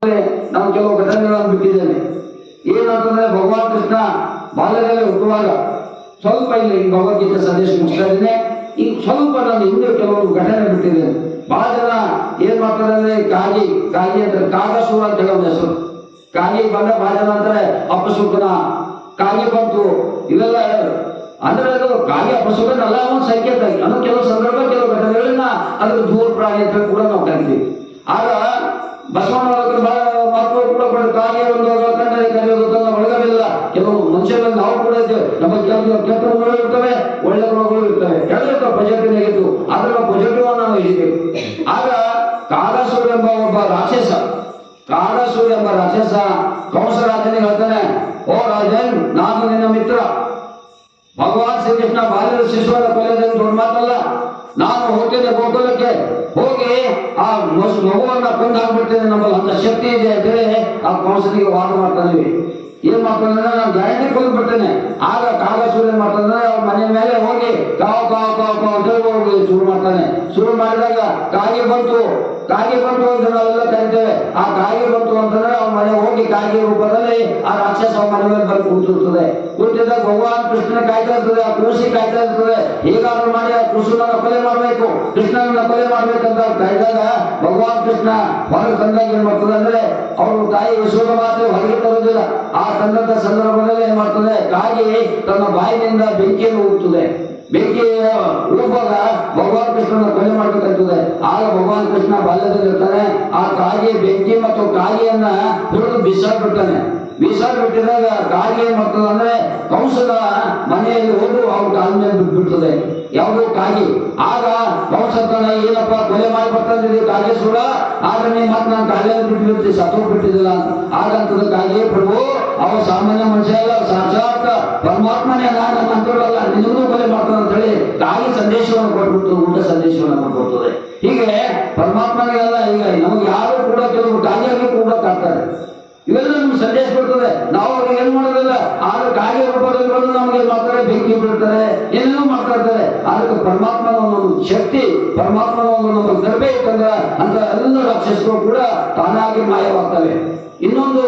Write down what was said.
ನಾವು ಕೆಲವು ಘಟನೆಗಳನ್ನು ಬಿಟ್ಟಿದ್ದೇನೆ. ಏನಂತಂದ್ರೆ ಭಗವಾನ್ ಕೃಷ್ಣ ಬಾಲ್ಯದಲ್ಲಿ ಹುಟ್ಟುವಾಗ ಸ್ವಲ್ಪ ಇಲ್ಲಿ ಭಗವದ್ಗೀತೆ ಸಂದೇಶ ಮುಗಿಸ್ತಾ ಇದ್ದೇನೆ. ಈಗ ಸ್ವಲ್ಪ ನಾನು ಹಿಂದೆ ಕೆಲವು ಘಟನೆ ಬಿಟ್ಟಿದ್ದೇನೆ. ಬಹಳ ಜನ ಏನ್ ಮಾಡ್ತಾರೆ ಅಂದ್ರೆ ಕಾಗಿ ಅಂತಾರೆ, ಕಾಗಸೂರ ಅಂತ ಹೇಳೋ ಹೆಸರು. ಕಾಗಿ ಬಂದ ಬಹಳ ಜನ ಅಂತಾರೆ ಅಪಸುಕನ, ಕಾಗಿ ಬಂತು, ಇವೆಲ್ಲ ಅಂದ್ರೆ ಅದು ಕಾಗಿ ಅಪಸುಕನಲ್ಲ, ಒಂದು ಸಂಕೇತ. ಅದು ಕೆಲವು ಸಂದರ್ಭ ಕೆಲವು ಘಟನೆಗಳನ್ನ ಅದಕ್ಕೆ ದೂರ ಪ್ರಾಣಿ ಅಂತ ಕೂಡ ನಾವು ಕರಿತೀವಿ. ಆಗ ಬಸವಣ್ಣ ಮಕ್ಕಳು ಕೂಡ ಕಾಗೆ ಒಂದು ಕಂಡರೆ ಕರೆಯೋದು ತನ್ನ ಒಳಗವಿಲ್ಲ. ಕೆಲವು ಮನುಷ್ಯರಲ್ಲಿ ನಾವು ಕೂಡ ಇದ್ದೇವೆ. ನಮ್ಮ ಕೆಲವು ಕೆಟ್ಟ ಗುಣಗಳು ಇರ್ತವೆ, ಒಳ್ಳೆ ಗುಣಗಳು ಇರ್ತವೆ, ಎಲ್ಲ ಇರ್ತವೆ, ಪಾಸಿಟಿವ್ ನೆಗೆಟಿವ್. ಆದ್ರೆ ನಾವು ಪಾಸಿಟಿವ್ ನಾವು ಹಿಡಿಬೇಕು. ಆಗ ಕಾಗಸೂರ ಎಂಬ ಒಬ್ಬ ರಾಕ್ಷಸ, ಕಾಗಸೂರ ಎಂಬ ರಾಕ್ಷಸ ಕಂಸರಾಜನಿಗೆ ಹೇಳ್ತಾನೆ, ಓ ರಾಜನ್, ನಾನು ನಿನ್ನ ಮಿತ್ರ. ಭಗವಾನ್ ಶ್ರೀಕೃಷ್ಣ ಬಾಲ್ಯದ ಶಿಶುವನ್ನ ಕೊಲೆಯೋದು ದೊಡ್ಡ ಮಾತಲ್ಲ. ನಾನು ಹೋಗ್ತೇನೆ ಗೋಕುಲಕ್ಕೆ, ಹೋಗಿ ಆ ಮಗುವನ್ನ ಕೊಂದು ಹಾಕ್ಬಿಡ್ತೇನೆ, ನಮ್ಮಲ್ಲಿ ಅಂತ ಶಕ್ತಿ ಇದೆ ಅಂತೇಳಿ ಆ ಕಂಸನಿಗೆ ವಾದ ಮಾಡ್ತಾನೆ. ಏನ್ ಮಾಡ್ತಾನೆ, ನಾನು ಗ್ಯಾರಂಟಿ ಕೊಂದು ಬಿಡ್ತೇನೆ. ಆಗ ಕಾಗಸೂರ ಏನ್ ಮಾಡ್ತಾನೆ, ಅವ್ರ ಮನೆ ಮೇಲೆ ಹೋಗಿ ಕಾವು ಕಾವು ಕಾವು ಕಾವು ಅಂತ ಹೋಗಿ ಶುರು ಮಾಡ್ತಾನೆ. ಶುರು ಮಾಡಿದಾಗ ಕಾಗೆ ಬಂತು ಅಂತ ನಾವೆಲ್ಲ ಕರಿತೇವೆ. ಆ ಕಾಗೆ ಬಂತು ಅಂತಂದ್ರೆ ಅವ್ರ ಮನೆ ಹೋಗಿ ಕಾಗೆ ರೂಪದಲ್ಲಿ ಆ ರಾಕ್ಷಸ ಅವ್ರ ಮನೆ ಮೇಲೆ ಬಂದು ಕೂತಿರ್ತದೆ. ಕೂತಿದ್ದಾಗ ಭಗವಾನ್ ಕೃಷ್ಣ ಕಾಯ್ತಾ ಇರ್ತದೆ, ಆ ಕೃಷಿ ಕಾಯ್ತಾ ಇರ್ತದೆ. ಹೇಗಾದ್ರೂ ಮಾಡಿ ಆ ಕೃಷ್ಣನ ಕೊಲೆ ಮಾಡ್ಬೇಕು, ಕೃಷ್ಣನ ಕೊಲೆ ಮಾಡ್ಬೇಕಂತ ಅವ್ರು ಕಾಯ್ದಾಗ ಭಗವಾನ್ ಕೃಷ್ಣ ಹೊರಗೆ ತಂದಾಗ ಏನ್ ಮಾಡ್ತದೆ ಅಂದ್ರೆ ಅವರು ತಾಯಿ ಯಶೋಧ ಮಾತ್ರ ಹೊರಗೆ ತರೋದಿಲ್ಲ. ಆ ತಂದಂತ ಸಂದರ್ಭದಲ್ಲಿ ಏನ್ ಮಾಡ್ತದೆ, ಕಾಗೆ ತನ್ನ ಬಾಯಿನಿಂದ ಬೆಂಕಿಯನ್ನು ಹೋಗ್ತದೆ. ಬೆಂಕಿ ಉಳುವಾಗ ಭಗವಾನ್ ಕೃಷ್ಣನ ಕೊಲೆ ಮಾಡ್ಬೇಕಾಗ್ತದೆ. ಆಗ ಭಗವಾನ್ ಕೃಷ್ಣ ಬಾಲ್ಯದಲ್ಲಿ ಇರ್ತಾನೆ. ಆ ಕಾಗೆ ಬೆಂಕಿ ಮತ್ತು ಕಾಗೆಯನ್ನ ಹಿಡಿದು ಬಿಸಾಡ್ಬಿಡ್ತಾನೆ. ಬಿಟ್ಟಿದಾಗ ಕಾಗೆ ಏನ್ ಮಾಡ್ತದೆ ಅಂದ್ರೆ ಕಂಸದ ಮನೆಯಲ್ಲಿ ಹೋಗಿ ಅವ್ರ ಕಾಲ ಮೇಲೆ ಬಿಟ್ಬಿಡ್ತದೆ ಯಾವುದು ಕಾಗೆ. ಆಗ ಕಂಸತನ ಏನಪ್ಪ ಕೊಲೆ ಮಾಡಿ ಬರ್ತಾನೆ ಕಾಗೆ ಸುಡ, ಆಗ ನೀ ಮತ್ತೆ ನಾನು ಕಾಗೆಯನ್ನು ಬಿಟ್ಬಿಡ್ತೀವಿ, ಸತ್ತು ಬಿಟ್ಟಿದ್ದಿಲ್ಲ ಅಂತ. ಆಗಂತದ ಕಾಗೆ, ಪ್ರಭು ಅವ ಸಾಮಾನ್ಯ ಮನುಷ್ಯ ಅಲ್ಲ, ಸಾಕ್ಷಾತ್ ಪರಮಾತ್ಮನೇ, ನಾನು ಅಂತಲ್ಲ, ನಿಜವೂ ಕೊಲೆ ಮಾಡ್ತಾನೆ ಅಂತ ಹೇಳಿ ಕಾಗೆ ಸಂದೇಶವನ್ನು ಕೊಟ್ಬಿಟ್ಟು ಊಟ ಸಂದೇಶವನ್ನು ಕೊಡ್ತದೆ. ಹೀಗೆ ಪರಮಾತ್ಮನಿಗೆಲ್ಲ ಈಗ ನಮ್ಗೆ ಯಾರು ಕೂಡ ಕೆಲವು ಕಾಗೆಯಾಗಿ ಕೂಡ ಕಾಡ್ತಾರೆ. ಇವೆಲ್ಲ ನಮ್ಗೆ ಸಂದೇಶ ಕೊಡ್ತದೆ. ನಾವು ಅವ್ರಿಗೆ ಏನ್ ಮಾಡೋದಿಲ್ಲ, ಆದ್ರೆ ಕಾಗೆ ರೂಪದಲ್ಲಿ ಬಂದು ನಮ್ಗೆ ಏನ್ ಮಾಡ್ತಾರೆ, ಬೆಂಕಿ ಬಿಡ್ತಾರೆ, ಏನೇನೋ ಮಾಡ್ತಾ ಇರ್ತಾರೆ. ಅದಕ್ಕೆ ಪರಮಾತ್ಮನ ಒಂದು ಶಕ್ತಿ, ಪರಮಾತ್ಮನ ಒಂದು ನಮಗೆ ತರಬೇಕಂದ್ರೆ ಅಂತ ಎಲ್ಲ ರಾಕ್ಷಸರು ಕೂಡ ತಾನಾಗಿ ಮಾಯವಾಗ್ತವೆ. ಇನ್ನೊಂದು